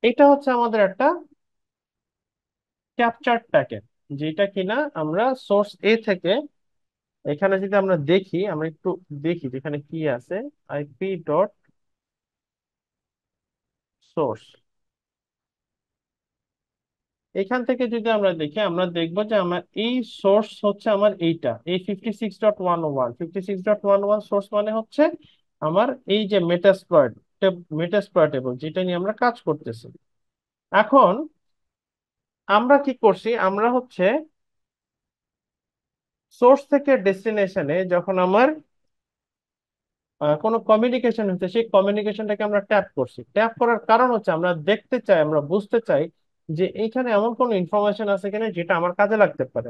এটা হচ্ছে আমাদের একটা ক্যাপচার প্যাকেট, যেটা কিনা আমরা সোর্স এ থেকে, এখানে যদি আমরা দেখি, আমরা একটু দেখি যেখানে কি আছে। আইপি ডট সোর্স, এখান থেকে যদি আমরা দেখি, আমরা দেখবো যে আমার এই সোর্স হচ্ছে আমার এইটা, এই 56.101, 56.101 সোর্স মানে হচ্ছে আমার এই যে মেটাস্প্লয়েড, মেটাস্প্লয়েটেবল যেটা নিয়ে আমরা কাজ করতেছি। এখন আমরা কি করছি, আমরা হচ্ছে সোর্স থেকে ডেস্টিনেশনে যখন আমার কোনো কমিউনিকেশন হচ্ছে, সেই কমিউনিকেশনটাকে আমরা ট্যাপ করছি। ট্যাপ করার কারণ হচ্ছে আমরা দেখতে চাই, আমরা বুঝতে চাই যে এইখানে এমন কোনো ইনফরমেশন আছে কিনা যেটা আমার কাজে লাগতে পারে।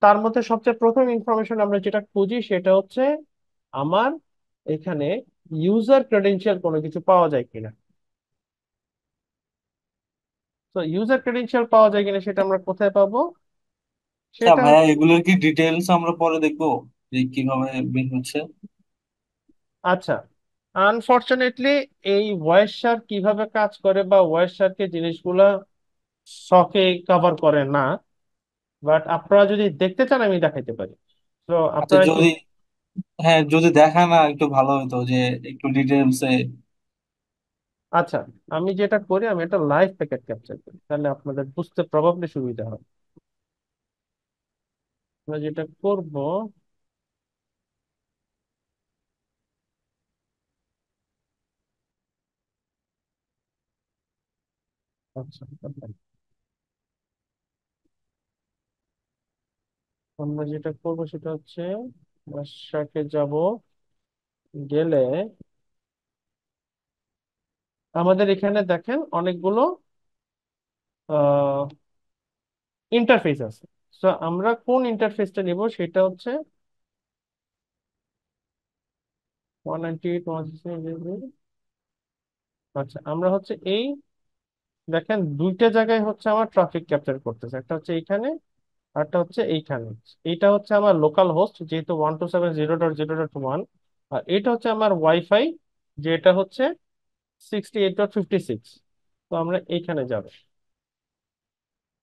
তার মধ্যে সবচেয়ে প্রথম ইনফরমেশন আমরা যেটা খুঁজি সেটা হচ্ছে আমার এখানে ইউজার ক্রেডেনশিয়াল কোনো কিছু পাওয়া যায় কিনা। তো ইউজার ক্রেডেনশিয়াল পাওয়া যায় কিনা সেটা আমরা কোথায় পাবো, আচ্ছা সেটা ভাইয়া, এগুলোর কি ডিটেলস আমরা পরে দেখবো যে কিভাবে বের হচ্ছে? আচ্ছা, আনফরচুনেটলি এই ওয়েবসার কিভাবে কাজ করে বা ওয়েবসারকে জিনিসগুলা শখে কভার করে না। বাট আপনারা যদি দেখতে চান আমি দেখাইতে পারি। তো আচ্ছা আপনারা কি, যদি, হ্যাঁ যদি দেখা না একটু ভালো হতো, যে একটু ডিটেলসে। আচ্ছা, আমি যেটা করি আমি একটা লাইভ প্যাকেট ক্যাপচার করি, তাহলে আপনাদের বুঝতে প্রবাবলি সুবিধা হয়। আমরা যেটা করব, আচ্ছা, আমরা যেটা করব সেটা হচ্ছে বাসাকে যাব, গেলে আমাদের এখানে দেখেন অনেকগুলো ইন্টারফেস আছে। তো আমরা কোন ইন্টারফেসটা নিব সেটা হচ্ছে 198.168. আচ্ছা, আমরা হচ্ছে এই দেখেন দুইটা জায়গায় হচ্ছে আমার ট্রাফিক ক্যাপচার করতেছে, একটা হচ্ছে এইখানে আরটা হচ্ছে এইখানে। এইটা হচ্ছে আমার লোকাল হোস্ট, যেহেতু 127.0.0.1, আর এটা হচ্ছে আমার ওয়াইফাই, যেটা হচ্ছে 68.56। তো আমরা এইখানে যাব,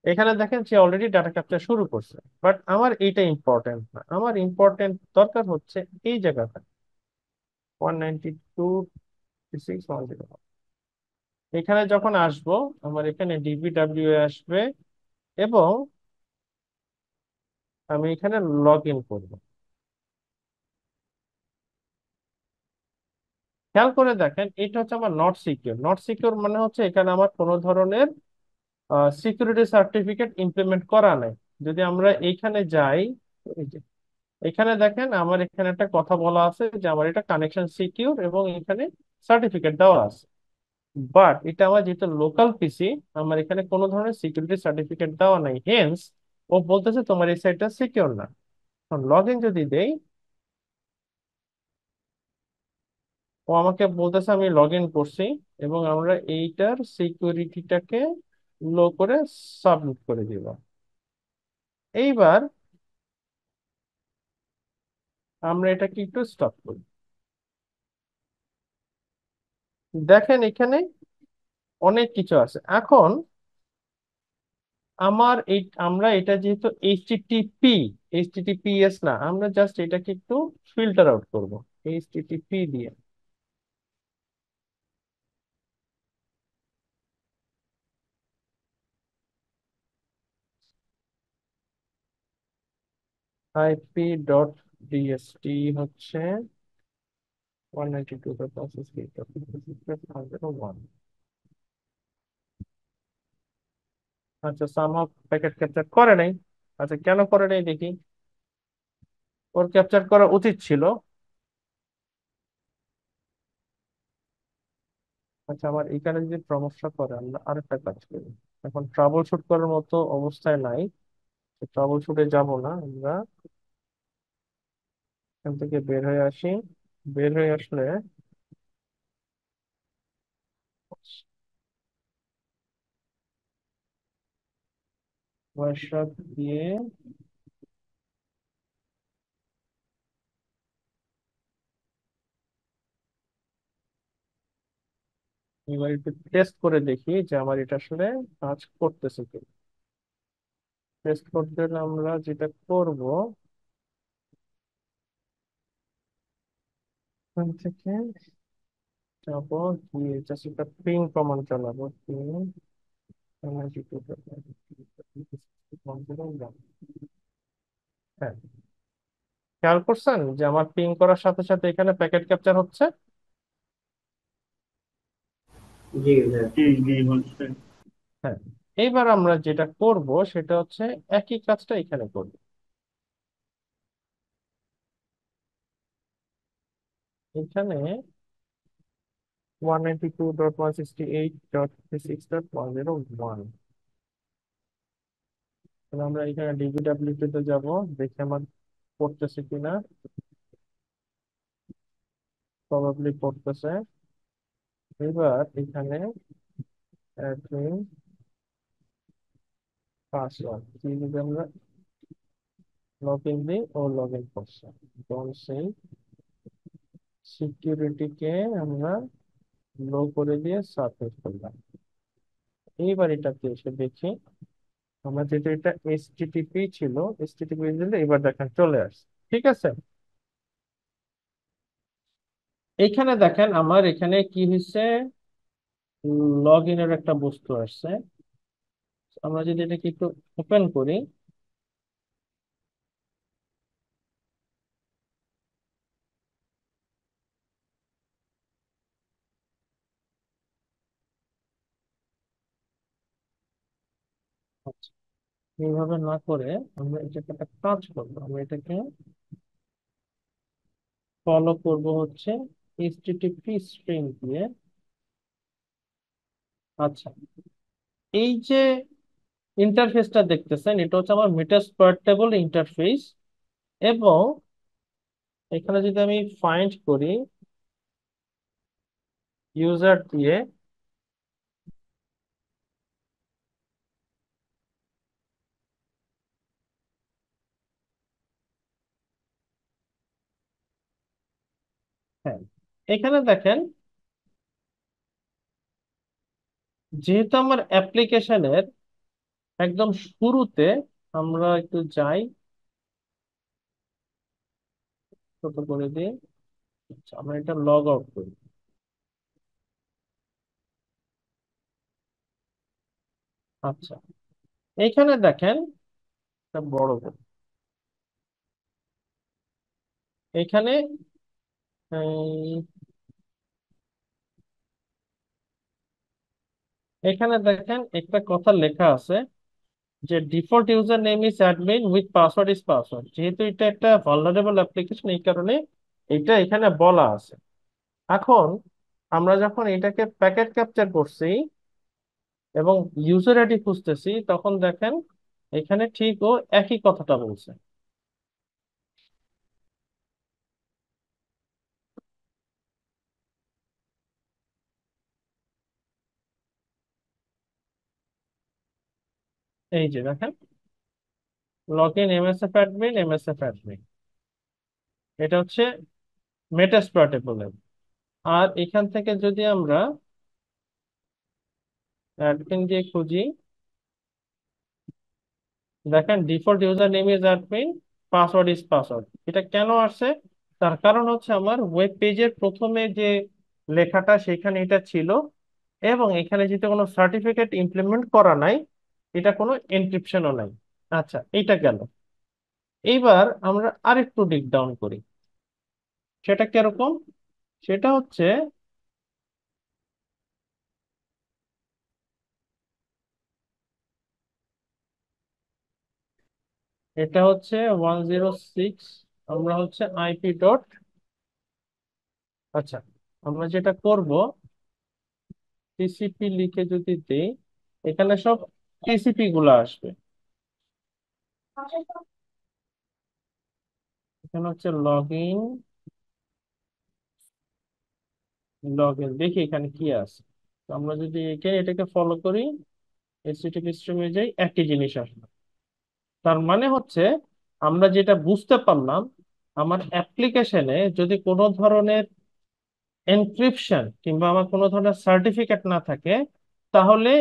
এখানে দেখেন সে অলরেডি ডাটা ক্যাপচার শুরু করছে। বাট আমার এইটা ইম্পর্টেন্ট না, আমার ইম্পর্টেন্ট দরকার হচ্ছে এই জায়গাটা 192.168.1.0। এখানে যখন আসবো, আমার এখানে ডিবিডাব্লিউ আসবে এবং আমি এখানে লগ ইন করবো। খেয়াল করে দেখেন এটা হচ্ছে আমার নট সিকিউর। নট সিকিউর মানে হচ্ছে এখানে আমার কোনো ধরনের সিকিউরিটি সার্টিফিকেট ইমপ্লিমেন্ট করা নাই। যদি আমরা এইখানে যাই, এই যে এখানে দেখেন আমার এখানে একটা কথা বলা আছে যে আমার এটা কানেকশন সিকিউর এবং এখানে সার্টিফিকেট দেওয়া আছে। বাট এটা আমার যেহেতু লোকাল পিসি, আমার এখানে কোনো ধরনের সিকিউরিটি সার্টিফিকেট দেওয়া নাই, হেন্স ও বলতেছে তোমার এই সাইটটা সিকিউর না। লগ ইন যদি দেই, ও আমাকে বলতেছে আমি লগ ইন করছি এবং আমরা এইটার সিকিউরিটিটাকে লো করে সাবমিট করে দিব। এইবার আমরা এটাকে একটু স্টপ করি। দেখেন এখানে অনেক কিছু আছে। এখন আমার এই, আমরা এটা যেহেতু এইচটিটিপি, এইচটিটিপিএস না, আমরা জাস্ট এটাকে একটু ফিল্টার আউট করব এইচটিটিপি দিয়ে। আইপি ডট ডিএসটি হচ্ছে 192.168.1.1। আচ্ছা, সামহাও প্যাকেট ক্যাপচার করে নাই। আচ্ছা, কেন করে নাই দেখি। ওর ক্যাপচার করা উচিত ছিল। আচ্ছা, আমার এখানে যদি সমস্যা করে আমরা আরেকটা কাজ করি। এখন ট্রাবল শুট করার মতো অবস্থায় নাই, ট্রাবল শুটে যাব না আমরা, এখান থেকে বের হয়ে আসি। বের হয়ে আসলে ওয়ার্কশপ দিয়ে এবার একটু টেস্ট করে দেখি যে আমার এটা আসলে কাজ করতেছে কি। টেস্ট করতে হলে আমরা যেটা করব, এখান থেকে যাবো, গিয়ে জাস্ট একটা পিং কমান্ড চালাবো, পিং হ্যাঁ, খেয়াল করছেন যে আমার পিং করার সাথে সাথে এখানে প্যাকেট ক্যাপচার হচ্ছে। জি স্যার। জি জি হচ্ছে। হ্যাঁ, এইবার আমরা যেটা করব সেটা হচ্ছে একই কাজটা এখানে করব। এখানে 192.168.36.101, আমরা এখানে ডিবিডব্লিউটি তে যাব, দেখে আমার পড়তেছে কিনা। প্রবাবলি পড়তেছে। এবার এখানে অ্যাডমিন পাসওয়ার্ড কি যদি আমরা লগ ইন দিই, ও লগ ইন করছে। এবং সেই সিকিউরিটিকে আমরা লো করে দিয়ে সাবমিট করলাম। এইবার এটাতে এসে দেখি, আমরা যেটা এটা এসটিটিপি ছিল, এসটিটিপি দিলে এবার দেখেন চলে আসছে। ঠিক আছে, এখানে দেখেন আমার এখানে কি হয়েছে, লগ ইনের একটা বস্তু আসছে। আমরা যদি এটাকে একটু ওপেন করি, আচ্ছা, এইভাবে না করে আমরা এটাকে একটা কাজ করবো, আমরা এটাকে ফলো করব হচ্ছে এইচটিটিপি স্ট্রিং দিয়ে। আচ্ছা, এই যে ইন্টারফেসটা দেখতেছেন এটা হচ্ছে আমার মেটাস্প্লয়েটেবল ইন্টারফেস। এবং এখানে যদি আমি ফাইন্ড করি ইউজার দিয়ে, হ্যাঁ, এখানে দেখেন যেহেতু আমার অ্যাপ্লিকেশনের একদম শুরুতে, আমরা একটু যাই, ছোট করে দিই। আচ্ছা, আমরা এটা লগ আউট করি। আচ্ছা, এখানে দেখেন একটা বড় করে। এখানে এই, এখানে দেখেন একটা কথা লেখা আছে যে default user name is admin with password is password. যেহেতু এটা একটা ভালনারেবল অ্যাপ্লিকেশন, এই কারণে এটা এখানে বলা আছে। এখন আমরা যখন এটাকে প্যাকেট ক্যাপচার করছি এবং ইউজার আইডি খুঁজতেছি, তখন দেখেন এখানে ঠিক ও একই কথাটা বলছে। এই যে দেখেন, log in MSF admin, MSF admin, এটা হচ্ছে মেটাস্প্লয়েটেবল। আর এখান থেকে যদি আমরা অ্যাডমিন দিয়ে খুঁজি, দেখেন default user name is admin, password is password. এটা কেন আসছে? তার কারণ হচ্ছে আমার ওয়েব পেজের প্রথমে যে লেখাটা সেখানে এটা ছিল, এবং এখানে যেটা কোনো সার্টিফিকেট ইমপ্লিমেন্ট করা নাই, এটা কোনো এনক্রিপশনও নাই। আচ্ছা, এইটা গেল। এইবার আমরা আরেকটু ডিক ডাউন করি। সেটা কিরকম? সেটা হচ্ছে এটা হচ্ছে 106, আমরা হচ্ছে আইপি ডট, আচ্ছা, আমরা যেটা করব টিসিপি লিখে যদি দেই, এখানে সব টিসিপি গুলো আসবে। এখানে হচ্ছে লগ ইন, লগ ইন, দেখি এখানে কি আছে। তো আমরা যদি এটাকে ফলো করি, এইচটিটিপি স্ট্রিমে যাই, একই জিনিস আসবে। তার মানে হচ্ছে আমরা যেটা বুঝতে পারলাম, আমার অ্যাপ্লিকেশনে যদি কোনো ধরনের এনক্রিপশন কিংবা আমার কোনো ধরনের সার্টিফিকেট না থাকে, তাহলে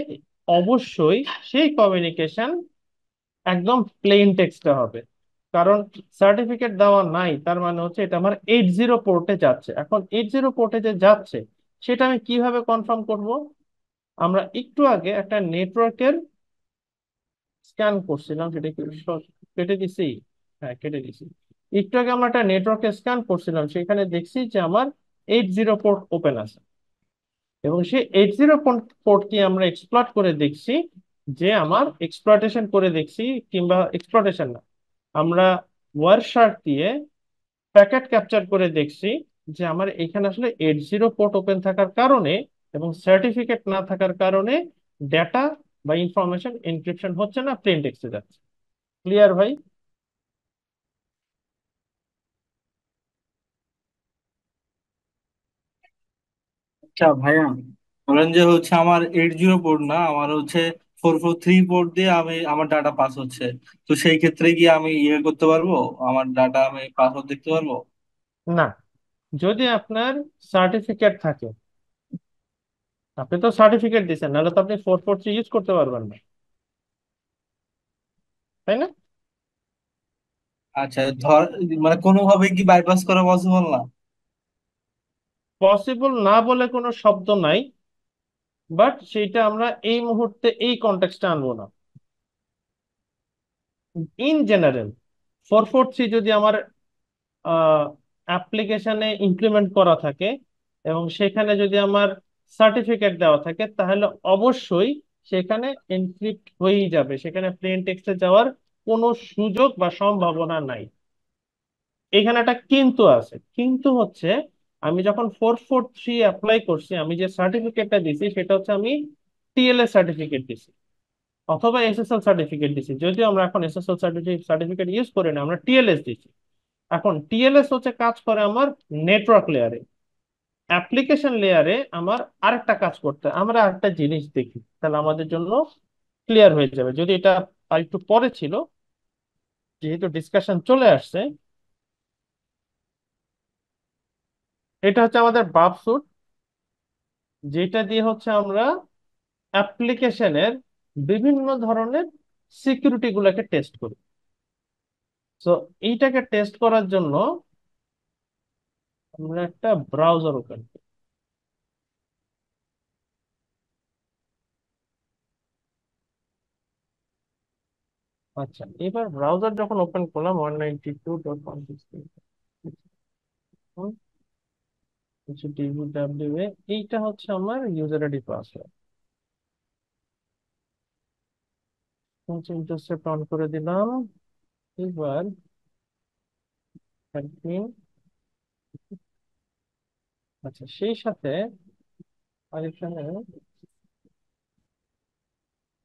অবশ্যই সেই কমিউনিকেশন একদম প্লেন টেক্সটে হবে। কারণ সার্টিফিকেট দেওয়া নাই তার মানে হচ্ছে এটা আমার 80 পোর্টে যাচ্ছে। এখন 80 পোর্টে যে যাচ্ছে সেটা আমি কিভাবে কনফার্ম করব? আমরা একটু আগে একটা নেটওয়ার্কের স্ক্যান করছিলাম, সেটা কি কেটে দিছি? হ্যাঁ, কেটে দিছি। একটু আগে আমরা একটা নেটওয়ার্কে স্ক্যান করছিলাম, সেখানে দেখছি যে আমার 80 পোর্ট ওপেন আছে। এবং সেই 80 পোর্ট কি আমরা এক্সপ্লয়েট করে দেখছি, যে আমার এক্সপ্লয়টেশন করে দেখছি, কিংবা এক্সপ্লয়টেশন না, আমরা ওয়ার শার্ক দিয়ে প্যাকেট ক্যাপচার করে দেখছি যে আমার এখানে আসলে 80 পোর্ট ওপেন থাকার কারণে এবং সার্টিফিকেট না থাকার কারণে ডেটা বা ইনফরমেশন এনক্রিপশন হচ্ছে না, প্লেন টেক্সটে যাচ্ছে। ক্লিয়ার ভাই? আচ্ছা ভাইয়া, ধরেন যে হচ্ছে আমার 80 পোর্ট না, আমার হচ্ছে 443 পোর্ট দিয়ে আমি আমার ডাটা পাস হচ্ছে। তো সেই ক্ষেত্রে কি আমি ইয়ে করতে পারবো? আমার ডাটা আমি পাসওয়ার্ড দেখতে পারবো? না, যদি আপনার সার্টিফিকেট থাকে, আপনি তো সার্টিফিকেট দিচ্ছেন, নাহলে তো আপনি 443 ইউজ করতে পারবেন না, তাই না? আচ্ছা, ধর মানে কোনোভাবে কি বাইপাস করা পসিবল না? পসিবল না বলে কোনো শব্দ নাই, বাট সেইটা আমরা এই মুহূর্তে এই কনটেক্সটে আনবো না। ইন জেনারেল 443 যদি আমার অ্যাপ্লিকেশনে ইমপ্লিমেন্ট করা থাকে এবং সেখানে যদি আমার সার্টিফিকেট দেওয়া থাকে, তাহলে অবশ্যই সেখানে এনক্রিপ্ট হয়েই যাবে, সেখানে প্লেন টেক্সটে যাওয়ার কোনো সুযোগ বা সম্ভাবনা নাই। এখানে একটা কিন্তু আছে। কিন্তু হচ্ছে, আমি যখন 443 অ্যাপ্লাই করছি, আমি যে সার্টিফিকেটটা দিছি সেটা হচ্ছে আমি টিএলএস সার্টিফিকেট দিছি অথবা এসএসএল সার্টিফিকেট দিছি। যদিও আমরা এখন এসএসএল সার্টিফিকেট ইউজ করি না, আমরা টিএলএস দিছি। এখন টিএলএস হচ্ছে কাজ করে আমার নেটওয়ার্ক লেয়ারে। অ্যাপ্লিকেশন লেয়ারে আমার আরেকটা কাজ করতে হয়। আমরা আরেকটা জিনিস দেখি, তাহলে আমাদের জন্য ক্লিয়ার হয়ে যাবে। যদি এটা আর একটু পরে ছিল, যেহেতু ডিসকাশন চলে আসছে, এটা হচ্ছে আমাদের বাফ স্যুট, যেটা দিয়ে হচ্ছে আমরা অ্যাপ্লিকেশনের বিভিন্ন ধরনের সিকিউরিটি গুলোকে টেস্ট করি। তো এইটাকে টেস্ট করার জন্য আমরা একটা ব্রাউজার ওপেন করি। আচ্ছা, এবার ব্রাউজার যখন ওপেন করলাম 192.168, কিছু www, এইটা হচ্ছে আমার user ID password. Intercept on করে দিলাম। এবার admin, আচ্ছা সেই সাথে আর এখানে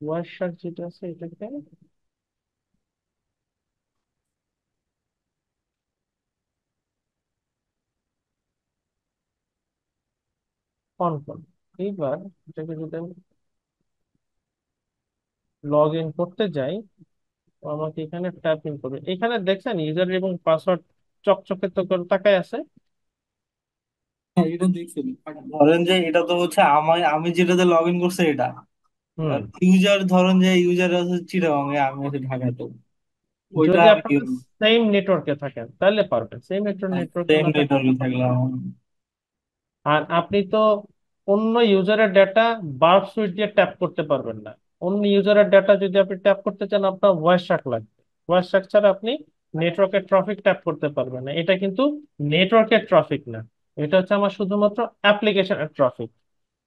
ওয়ারশার্ক যেটা আছে এটাকে অন করব। এইবার এটাকে যদি আমি লগ ইন করতে যাই, তো আমাকে এখানে ট্যাপ ইন করবে। এখানে দেখছেন ইউজার এবং পাসওয়ার্ড চকচকে তো করে তাকায় আছে। হ্যাঁ, এটা দেখছি। ধরেন যে এটা তো হচ্ছে আমি আমি যেটাতে লগ ইন করছি এটা। হুম। ইউজার ধরেন যে ইউজার আছে চিটাগং এ, আমি আছি ঢাকাতে। ওইটা যদি আমি কি আপনারা সেম নেটওয়ার্কে থাকেন তাহলে পারবেন, সেম নেটওয়ার্কে সেম না থাকলে। নেটওয়ার্কে থাকলাম। আর আপনি তো অন্য ইউজারের ডাটা বার্ব সুইট দিয়ে ট্যাপ করতে পারবেন না। অন্য ইউজারের ডাটা যদি আপনি ট্যাপ করতে চান, আপনার ভয়েস শাক লাগবে। ভয়েস শাক ছাড়া আপনি নেটওয়ার্কের ট্রাফিক ট্যাপ করতে পারবেন না। এটা কিন্তু নেটওয়ার্কের ট্রাফিক না, এটা হচ্ছে আমার শুধুমাত্র অ্যাপ্লিকেশনের ট্রাফিক।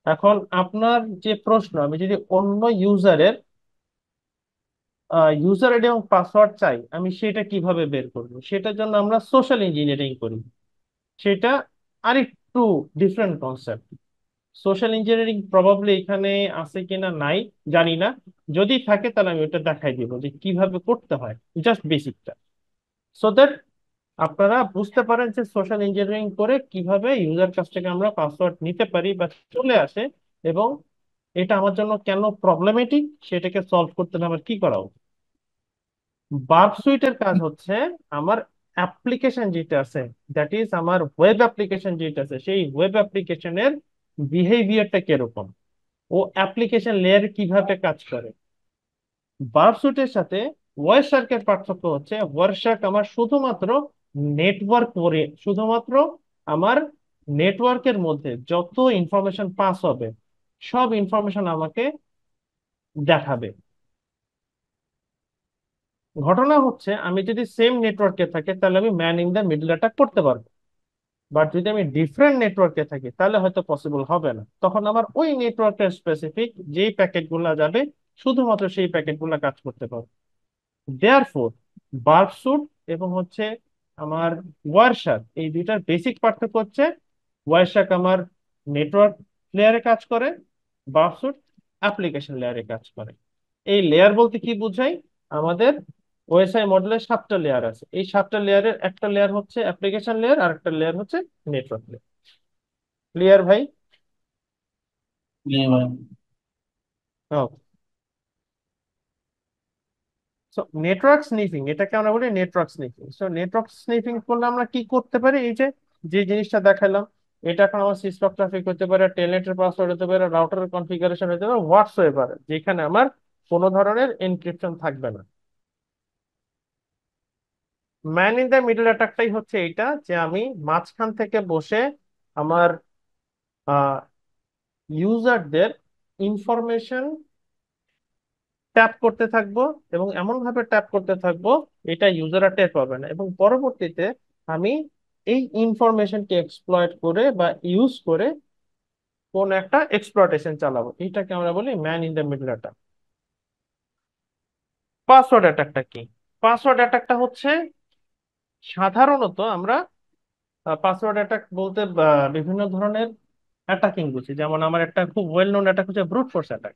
এখন আপনার যে প্রশ্ন, আমি যদি অন্য ইউজারের ইউজার আইডি এবং পাসওয়ার্ড চাই, আমি সেটা কিভাবে বের করবো? সেটার জন্য আমরা সোশ্যাল ইঞ্জিনিয়ারিং করি। সেটা আরেকটু different concept. Social engineering probably এখানে আছে কিনা নাই জানি না, যদি থাকে তাহলে আমি ওটা দেখাই দিব যে কিভাবে করতে হয়, জাস্ট বেসিকটা, সো দ্যাট আপনারা বুঝতে পারেন যে সোশ্যাল ইঞ্জিনিয়ারিং করে কিভাবে ইউজার কাছ থেকে আমরা পাসওয়ার্ড নিতে পারি বা চলে আসে, এবং এটা আমার জন্য কেন প্রবলেমেটিক, সেটাকে সলভ করতে হলে আমার কি করা উচিত। বার্ব সুইটের কাজ হচ্ছে আমার অ্যাপ্লিকেশন যেটা আছে, দ্যাট ইজ আমার ওয়েব অ্যাপ্লিকেশন যেটা আছে, সেই ওয়েব অ্যাপ্লিকেশনের বিহেভিয়ারটা কিরকম, ও অ্যাপ্লিকেশন লেয়ার কিভাবে কাজ করে। বার্বস্যুটের সাথে ওয়ারশার্কের পার্থক্য হচ্ছে, ওয়ারশার্ক আমার শুধুমাত্র নেটওয়ার্ক করে, শুধুমাত্র আমার নেটওয়ার্কের মধ্যে যত ইনফরমেশন পাস হবে সব ইনফরমেশন আমাকে দেখাবে। ঘটনা হচ্ছে আমি যদি সেম নেটওয়ার্কে থাকি তাহলে আমি man in the middle attack করতে পারবো, বাট যদি আমি ডিফারেন্ট নেটওয়ার্কে থাকি তাহলে হয়তো পসিবল হবে না। তখন আমার ওই নেটওয়ার্কের স্পেসিফিক যেই প্যাকেটগুলো যাবে শুধুমাত্র সেই প্যাকেটগুলো কাজ করতে পারবে। দেয়ারফোর বার্বস্যুট এবং হচ্ছে আমার ওয়ারশার্ক, এই দুইটার বেসিক পার্থক্য হচ্ছে ওয়ারশার্ক আমার নেটওয়ার্ক লেয়ারে কাজ করে, বার্বস্যুট অ্যাপ্লিকেশন লেয়ারে কাজ করে। এই লেয়ার বলতে কি বোঝায়, আমাদের ওএসআই মডেলের 7টা লেয়ার আছে, এই 7টা লেয়ারের একটা লেয়ার হচ্ছে অ্যাপ্লিকেশন লেয়ার আর একটা লেয়ার হচ্ছে নেটওয়ার্ক লেয়ার। ক্লিয়ার ভাই? হ্যাঁ ভাই। সো নেটওয়ার্ক স্নিফিং, এটাকে আমরা বলি network sniffing. So network sniffing করলে আমরা কি করতে পারি, এই যে যে জিনিসটা দেখালাম, এটা এখন আমার সিস্টেম ট্রাফিক হতে পারে, টেলনেটের পাসওয়ার্ড হতে পারে, রাউটারের কনফিগারেশন হতে পারে, হোয়াটসএভার, যেখানে আমার কোনো ধরনের এনক্রিপশন থাকবে না। ম্যান ইন দ্য মিডল অ্যাটাকটাই হচ্ছে এইটা, যে আমি মাঝখান থেকে বসে আমার ইউজারদের ইনফরমেশন ট্যাপ করতে থাকবো, এবং এমন ভাবে ট্যাপ করতে থাকবো এটা ইউজাররা টের পাবে না, এবং পরবর্তীতে আমি এই ইনফরমেশনকে এক্সপ্লয়েট করে বা ইউজ করে কোন একটা এক্সপ্লয়টেশন চালাবো। এটাকে আমরা বলি man in the middle attack. Password অ্যাটাকটা কি? পাসওয়ার্ড অ্যাটাকটা হচ্ছে সাধারণত আমরা পাসওয়ার্ড অ্যাটাক বলতে বিভিন্ন ধরনের অ্যাটাকিং বুঝি। যেমন আমার একটা খুব ওয়েল নোন অ্যাটাক হচ্ছে ব্রুট ফোর্স অ্যাটাক।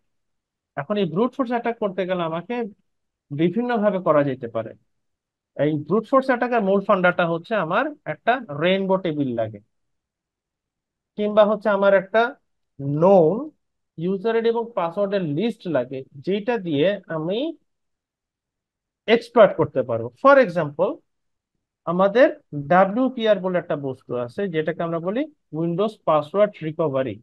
এখন এই ব্রুট ফোর্স অ্যাটাক করতে গেলে আমাকে বিভিন্ন ভাবে করা যেতে পারে। এই ব্রুট ফোর্স অ্যাটাকের মূল ফান্ডাটা হচ্ছে আমার একটা রেইনবো টেবিল লাগে, কিংবা হচ্ছে আমার একটা নোন ইউজার আইডি এবং পাসওয়ার্ডের লিস্ট লাগে, যেটা দিয়ে আমি এক্সপ্লয়েট করতে পারবো। ফর এক্সাম্পল, আমাদের ডাব্লিউপিআর বলে একটা বস্তু আছে, যেটাকে আমরা বলি উইন্ডোজ পাসওয়ার্ড রিকভারি।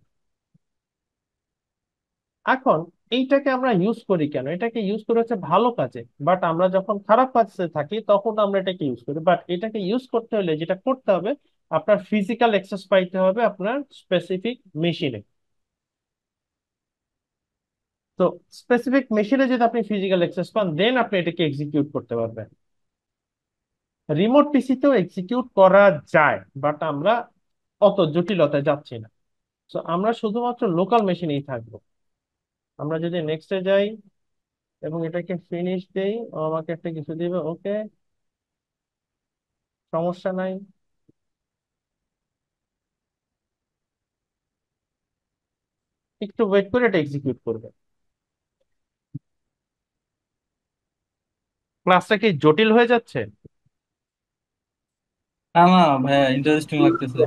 এখন এইটাকে আমরা ইউজ করি কেন? এটাকে ইউজ করে হচ্ছে ভালো কাজে, বাট আমরা যখন খারাপ কাজে থাকি তখন আমরা এটাকে ইউজ করি। বাট এটাকে ইউজ করতে হলে যেটা করতে হবে, আপনার ফিজিক্যাল অ্যাক্সেস পাইতে হবে আপনার স্পেসিফিক মেশিনে। তো স্পেসিফিক মেশিনে যদি আপনি ফিজিক্যাল অ্যাক্সেস পান, দেন আপনি এটাকে এক্সিকিউট করতে পারবেন। রিমোট পিসিতেও এক্সিকিউট করা যায়, বাট আমরা অত জটিলতায় যাচ্ছি না। তো আমরা শুধুমাত্র লোকাল মেশিনেই থাকবো। আমরা যদি নেক্সটে যাই এবং এটাকে ফিনিশ দেই, ও আমাকে একটা কিছু দিবে, ওকে, সমস্যা নাই। একটু ওয়েট করে এটা এক্সিকিউট করবে। ক্লাসটা কি জটিল হয়ে যাচ্ছে? না না ভাইয়া, ইন্টারেস্টিং লাগতেছে।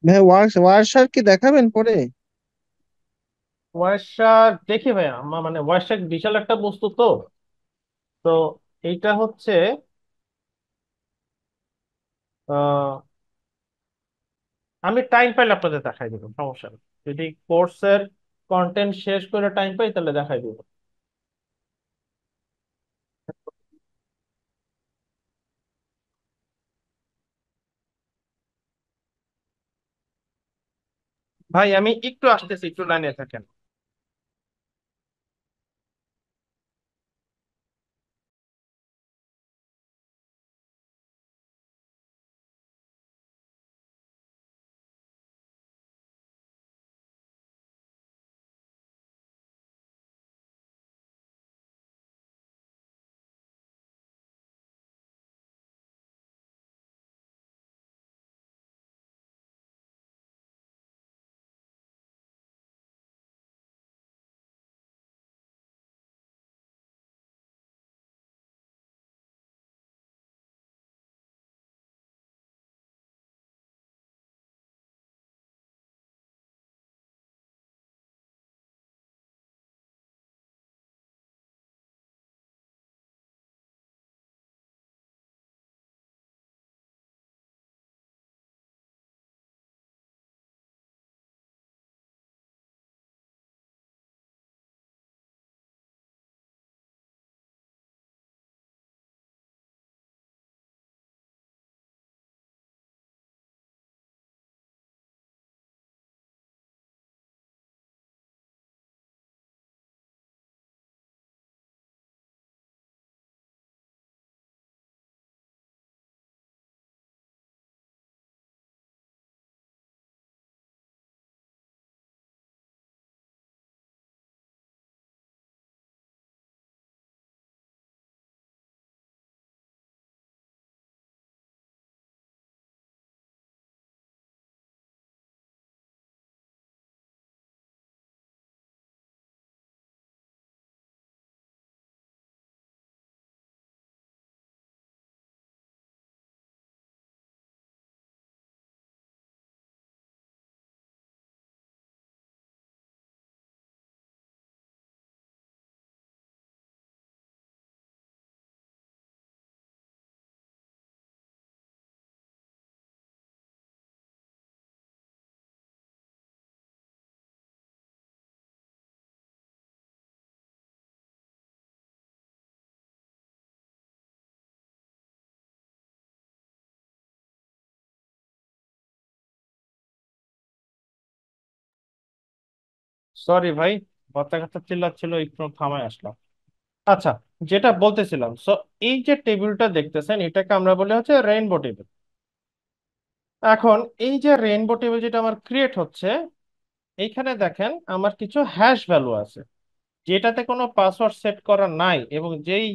ভাই ওয়ার্কশপ কি দেখাবেন পরে? ওয়ারশাক দেখি ভাইয়া, মানে ওয়ারশাক বিশাল একটা বস্তু তো। তো এইটা হচ্ছে আহ আমি টাইম পাইলে আপনাদের দেখাই দিব, সমস্যা নেই। যদি কোর্সের কন্টেন্ট শেষ করে টাইম পাই তাহলে দেখাই দিব। ভাই আমি একটু আসতেছি, একটু লাইনে থাকেন। সরি ভাই, বাচ্চা কাচ্চা চিল্লাচ্ছিল, একটু থামায় আসলাম। আচ্ছা, যেটা বলতেছিলাম, সো এই যে টেবিলটা দেখতেছেন এটাকে আমরা বলি হচ্ছে রেইনবো টেবিল। এখন এই যে রেইনবো টেবিল যেটা আমার ক্রিয়েট হচ্ছে, এইখানে দেখেন আমার কিছু হ্যাশ ভ্যালু আছে, যেটাতে কোনো পাসওয়ার্ড সেট করা নাই, এবং যেই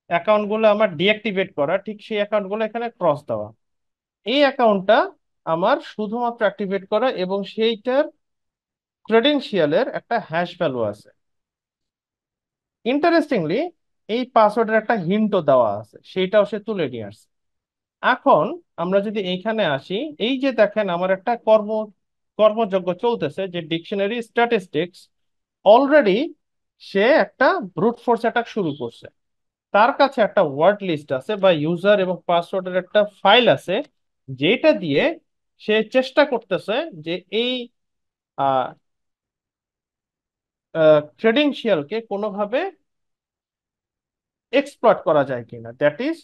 অ্যাকাউন্টগুলো আমার ডিঅ্যাক্টিভেট করা, ঠিক সেই অ্যাকাউন্টগুলো এখানে ক্রস দেওয়া। এই অ্যাকাউন্টটা আমার শুধুমাত্র অ্যাক্টিভেট করা, এবং সেইটার ক্রেডেনশিয়ালের একটা হ্যাশ ভ্যালু আছে। ইন্টারেস্টিংলি, এই পাসওয়ার্ডের একটা হিন্টও দেওয়া আছে, সেইটাও সে তুলে নিয়ে আসছে। এখন আমরা যদি এইখানে আসি, এই যে দেখেন আমার একটা কর্মযজ্ঞ চলতেছে, যে ডিকশনারি স্ট্যাটিস্টিক্স, অলরেডি সে একটা ব্রুট ফোর্স অ্যাটাক শুরু করছে। তার কাছে একটা ওয়ার্ড লিস্ট আছে বা ইউজার এবং পাসওয়ার্ডের একটা ফাইল আছে, যেটা দিয়ে সে চেষ্টা করতেছে যে এই ক্রেডেনশিয়ালকে কোনোভাবে এক্সপ্লয়েট করা যায় কিনা, দ্যাট ইজ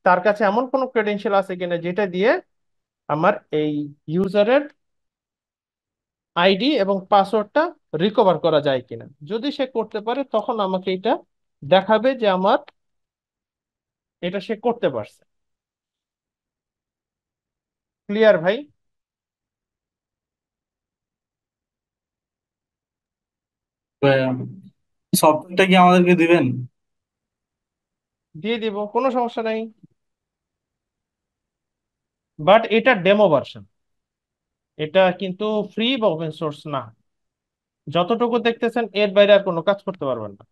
তার কাছে এমন কোনো ক্রেডেনশিয়াল আছে কিনা যেটা দিয়ে আমার এই ইউজারের আইডি এবং পাসওয়ার্ডটা রিকভার করা যায় কিনা। যদি সে করতে পারে তখন আমাকে এটা দেখাবে যে আমার এটা সে করতে পারছে। ক্লিয়ার ভাই? সফটওয়্যারটা কি আমাদেরকে দিবেন? দিয়ে দিব, কোনো সমস্যা নাই, বাট এটা ডেমো ভার্সন, এটা কিন্তু ফ্রি বা ওপেন সোর্স না। যতটুকু দেখতেছেন এর বাইরে আর কোনো কাজ করতে পারবেন না।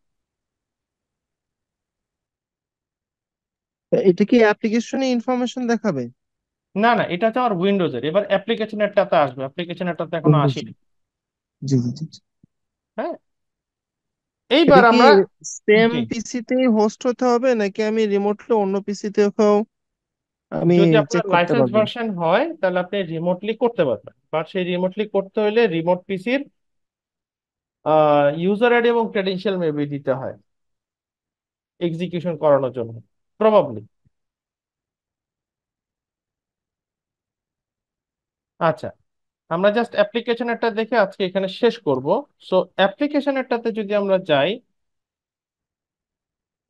এটা কি অ্যাপ্লিকেশনে ইনফরমেশন দেখাবে? না না, এটা হচ্ছে আমার উইন্ডোজের, এবার অ্যাপ্লিকেশনেরটাতে আসবে, অ্যাপ্লিকেশনেরটাতে এখনো উইন্ডোজ। আসেনি। জি জি জি জি। হ্যাঁ, এটা এইবার কি আমরা, সেম জি, পিসিতেই হোস্ট হতে হবে নাকি আমি রিমোটলি অন্য পিসিতেও আমি যদি আপনার চেক করতে লাইসেন্স পারবো? ভার্সন হয় তাহলে আপনি রিমোটলি করতে পারবেন, বাট সেই রিমোটলি করতে হলে রিমোট পিসির ইউজার আইডি এবং ক্রেডেনশিয়াল মেবি দিতে হয় এক্সিকিউশন করানোর জন্য, প্রবাবলি। আচ্ছা, আমরা জাস্ট অ্যাপ্লিকেশনেরটা দেখে আজকে এখানে শেষ করব। সো অ্যাপ্লিকেশনেরটাতে যদি আমরা যাই,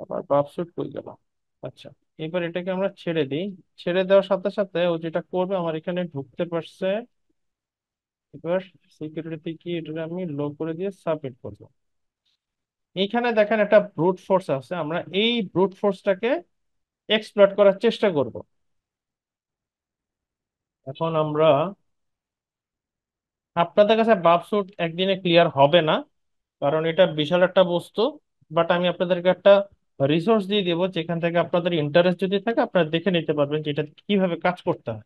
আবার বাপসুট কই গেল। আচ্ছা, এবার এটাকে আমরা ছেড়ে দিই। ছেড়ে দেওয়ার সাথে সাথে ও যেটা করবে, আমার এখানে ঢুকতে পারছে। এবার সিকিউরিটি কি, এটা আমি লো করে দিয়ে সাবমিট করবো। এইখানে দেখেন একটা ব্রুট ফোর্স আছে, আমরা এই ব্রুট ফোর্সটাকে এক্সপ্লয়েট করার চেষ্টা করব। এখন আমরা, আপনাদের কাছে বাপসুট একদিনে ক্লিয়ার হবে না, কারণ এটা বিশাল একটা বস্তু, বাট আমি আপনাদেরকে একটা রিসোর্স দিয়ে দেবো, যেখান থেকে আপনাদের ইন্টারেস্ট যদি থাকে আপনারা দেখে নিতে পারবেন যে এটা কিভাবে কাজ করতে হয়।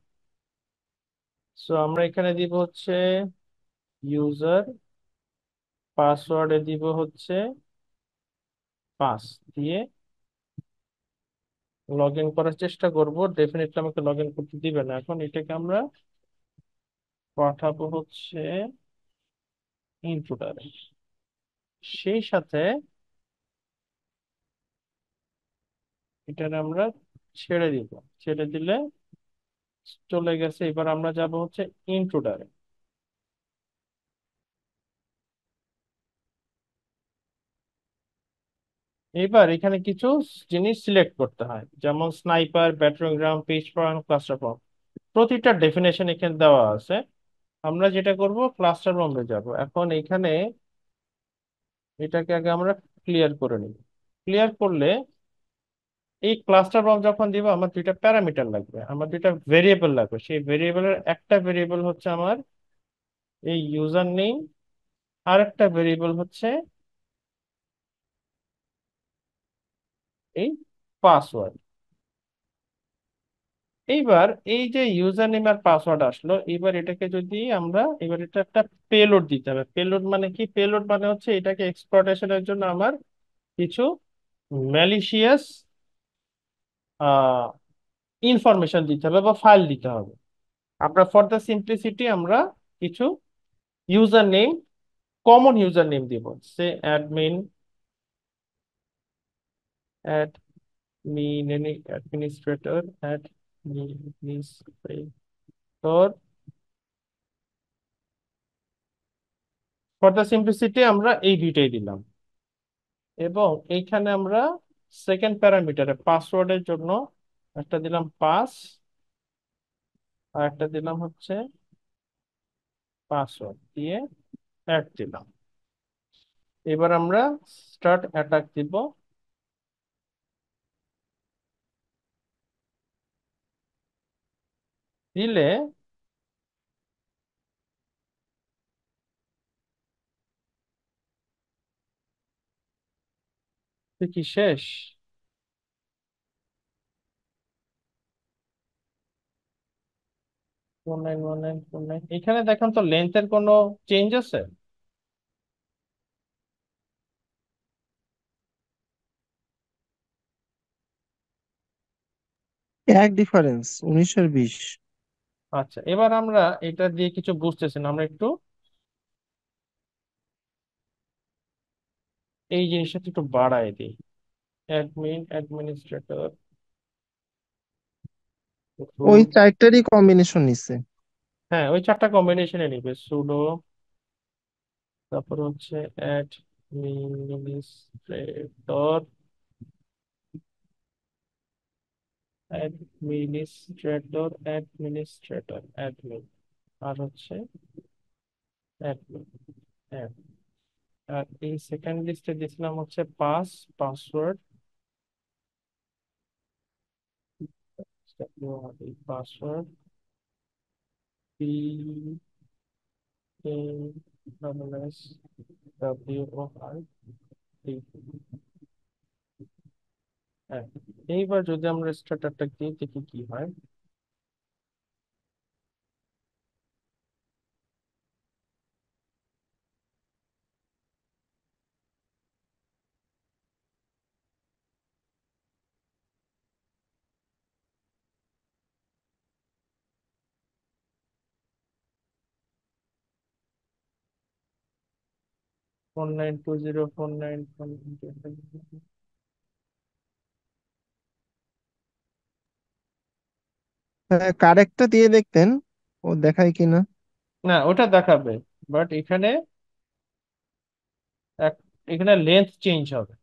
সো আমরা এখানে দিব হচ্ছে ইউজার, পাসওয়ার্ডে দিব হচ্ছে 5 দিয়ে লগ ইন করার চেষ্টা করব। ডেফিনেটলি আমাকে লগ ইন করতে দিবে না। এখন এটাকে আমরা পাঠাবো হচ্ছে ইনপুটারে, সেই সাথে এটার আমরা ছেড়ে দিব। ছেড়ে দিলে চলে গেছে। এবার আমরা যাব হচ্ছে ইনট্রুডারে। এবার এখানে কিছু জিনিস সিলেক্ট করতে হয়, যেমন sniper, battling ground, pitchfork, cluster ফর্ম। প্রতিটা ডেফিনেশন এখানে দেওয়া আছে। আমরা যেটা করব, ক্লাস্টার বম্বে যাব। এখন এখানে এটাকে আগে আমরা ক্লিয়ার করে নিব। ক্লিয়ার করলে এই ক্লাস্টার বম্ব যখন দিব, আমার দুইটা প্যারামিটার লাগবে, আমার দুইটা ভেরিয়েবল লাগবে। সেই ভেরিয়েবলের একটা ভেরিয়েবল হচ্ছে আমার এই ইউজার নেম, আর একটা ভেরিয়েবল হচ্ছে এই পাসওয়ার্ড। এইবার এই যে ইউজার নেম আর পাসওয়ার্ড আসলো, এবার এটাকে যদি আমরা, এবার এটা একটা পেলোড দিতে হবে। পেলোড মানে কি? পেলোড মানে হচ্ছে এটাকে এক্সপ্লয়টেশনের জন্য আমার কিছু ম্যালিশিয়াস ইনফরমেশন দিতে হবে বা ফাইল দিতে হবে। আমরা ফর দ্য সিম্পলিসিটি আমরা কিছু username, common username দিব, say admin, administrator, administrator for the simplicity আমরা এই দুইটাই দিলাম, এবং এইখানে আমরা সেকেন্ড প্যারামিটারে পাসওয়ার্ডের জন্য একটা দিলাম পাস, আর একটা দিলাম হচ্ছে পাসওয়ার্ড দিয়ে অ্যাড দিলাম। এবার আমরা স্টার্ট অ্যাটাক দিব। দিলে তুই কি শেষ? 491949 এখানে দেখেন তো লেন্থের কোনো চেঞ্জ আছে? এক ডিফারেন্স 19 আর 20। আচ্ছা, এবার আমরা এটা দিয়ে কিছু বুঝতেছি না, আমরা একটু এই জিনিসটা একটু বাড়ায় দিই। অ্যাডমিনিস্ট্রেটর ওই রুট, 4টারই কম্বিনেশন নিছে। হ্যাঁ ওই চারটা কম্বিনেশনে নিবে, সুডো, তারপর হচ্ছে অ্যাডমিনিস্ট্রেটর, অ্যাডমিন, আর হচ্ছে অ্যাডমিন। আর এই সেকেন্ড লিস্টে দিয়েছিলাম হচ্ছে password, password P A double S W O R D. হ্যাঁ, এইবার যদি আমরা স্টার্টারটা দিই দেখি কি হয়। 492049. হ্যাঁ, কারেক্টটা দিয়ে দেখতেন ও দেখায় কিনা। না ওটা দেখাবে, বাট এখানে এক, এখানে লেন্থ চেঞ্জ হবে।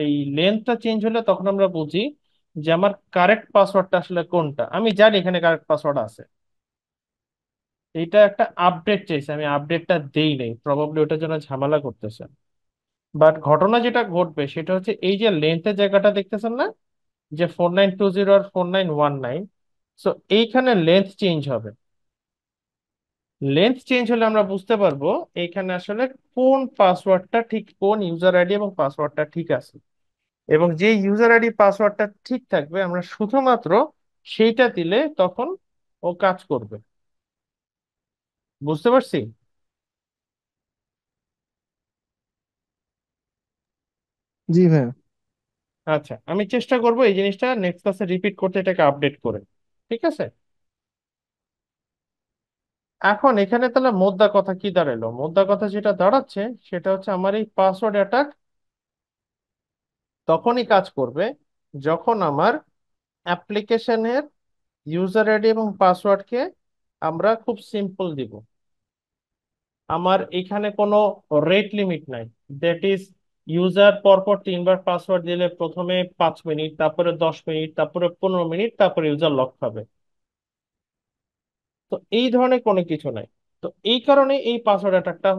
এই লেন্থটা চেঞ্জ হলে তখন আমরা বুঝি যে আমার কারেক্ট পাসওয়ার্ডটা আসলে কোনটা। আমি জানি এখানে কারেক্ট পাসওয়ার্ড আছে, এইটা একটা আপডেট চাইছে, আমি আপডেটটা দেই নাই, প্রবাবলি ওটার জন্য ঝামেলা করতেছে। বাট ঘটনা যেটা ঘটবে সেটা হচ্ছে এই যে লেন্থের জায়গাটা দেখতেছেন না, যে 4920 আর 4919, সো এইখানে লেন্থ চেঞ্জ হবে। লেন্থ চেঞ্জ হলে আমরা বুঝতে পারবো এইখানে আসলে কোন পাসওয়ার্ডটা ঠিক, কোন ইউজার আইডি এবং পাসওয়ার্ডটা ঠিক আছে। এবং যে ইউজার আইডি পাসওয়ার্ডটা ঠিক থাকবে আমরা শুধুমাত্র সেইটা দিলে তখন ও কাজ করবে। বুঝতে পারছি? জি ভাই। আচ্ছা, আমি চেষ্টা করব এই জিনিসটা নেক্সট ক্লাসে রিপিট করতে, এটাকে আপডেট করে। ঠিক আছে। এখন এখানে তাহলে মোদ্দা কথা কি দাঁড়ালো? মোদ্দা কথা যেটা দাঁড়াচ্ছে সেটা হচ্ছে আমার এই পাসওয়ার্ড অ্যাটাক তখনই কাজ করবে যখন আমার অ্যাপ্লিকেশনের ইউজার আইডি এবং পাসওয়ার্ডকে আমরা খুব সিম্পল দিব। আমার এখানে কোনো রেট লিমিট নাই, দ্যাট ইজ ইউজার পরপর 3বার পাসওয়ার্ড দিলে প্রথমে 5 মিনিট, তারপরে 10 মিনিট, তারপরে 15 মিনিট, তারপরে ইউজার লক খাবে। তো এই ধরনের কোনো কিছু নাই। তো এই কারণে এই পাসওয়ার্ড অ্যাটাকটা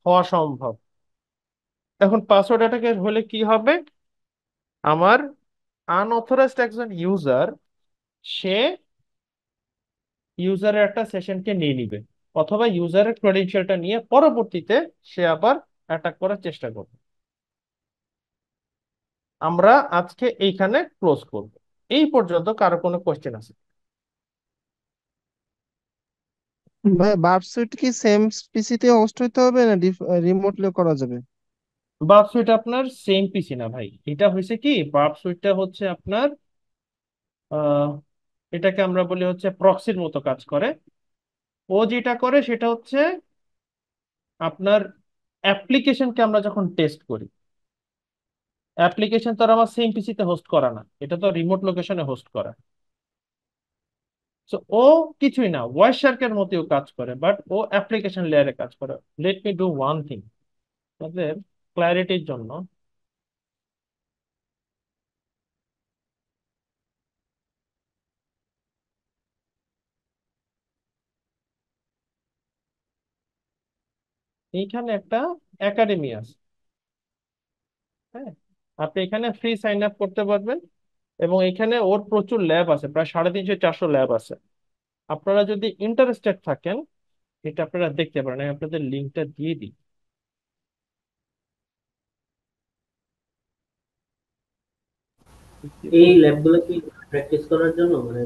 হওয়া সম্ভব। এখন পাসওয়ার্ড অ্যাটাকের হলে কি হবে? আমার আনঅথরাইজড একজন ইউজার, সে ইউজারের একটা সেশনকে নিয়ে নিবে, অথবা ইউজারের ক্রেডেনশিয়ালটা নিয়ে পরবর্তীতে সে আবার অ্যাটাক করার চেষ্টা করবে। আমরা আজকে এইখানে ক্লোজ করব। এই পর্যন্ত কারো কোনো কোয়েশ্চেন আছে? ভাই বার্ব সুইট কি সেম পিসিতে হোস্ট হইতে হবে না রিমোটলিও করা যাবে? বার্ব সুইট আপনার সেম পিসি না ভাই, এটা হয়েছে কি, বার্ব সুইটটা হচ্ছে আপনার আহ এটাকে আমরা বলি হচ্ছে প্রক্সির মতো কাজ করে। ও যেটা করে সেটা হচ্ছে আপনার অ্যাপ্লিকেশনকে আমরা যখন টেস্ট করি, অ্যাপ্লিকেশন তো আর আমার সেম পিসিতে হোস্ট করা না, এটা তো রিমোট লোকেশনে হোস্ট করা। সো ও কিছুই না, ওয়াই শার্কের মতোই কাজ করে, বাট ও অ্যাপ্লিকেশন লেয়ারে কাজ করে। Let me do one thing তাদের ক্ল্যারিটির জন্য। এইখানে একটা একাডেমি আছে, হ্যাঁ, আপনি এখানে ফ্রি সাইন আপ করতে পারবেন। এবং এখানে ওর প্রচুর ল্যাব আছে, প্রায় 350-400 ল্যাব আছে। আপনারা যদি ইন্টারেস্টেড থাকেন, এটা আপনারা দেখতে পারেন, আমি আপনাদের লিঙ্কটা দিয়ে দিই। এই ল্যাবগুলো কি প্র্যাকটিস করার জন্য মানে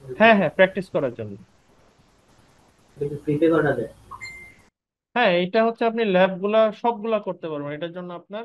হ্যাঁ হ্যাঁ, প্র্যাকটিস করার জন্য। একটু ফ্রিতে করা যায়? হ্যাঁ, এটা হচ্ছে আপনি ল্যাব গুলা সবগুলা করতে পারবেন, এটার জন্য আপনার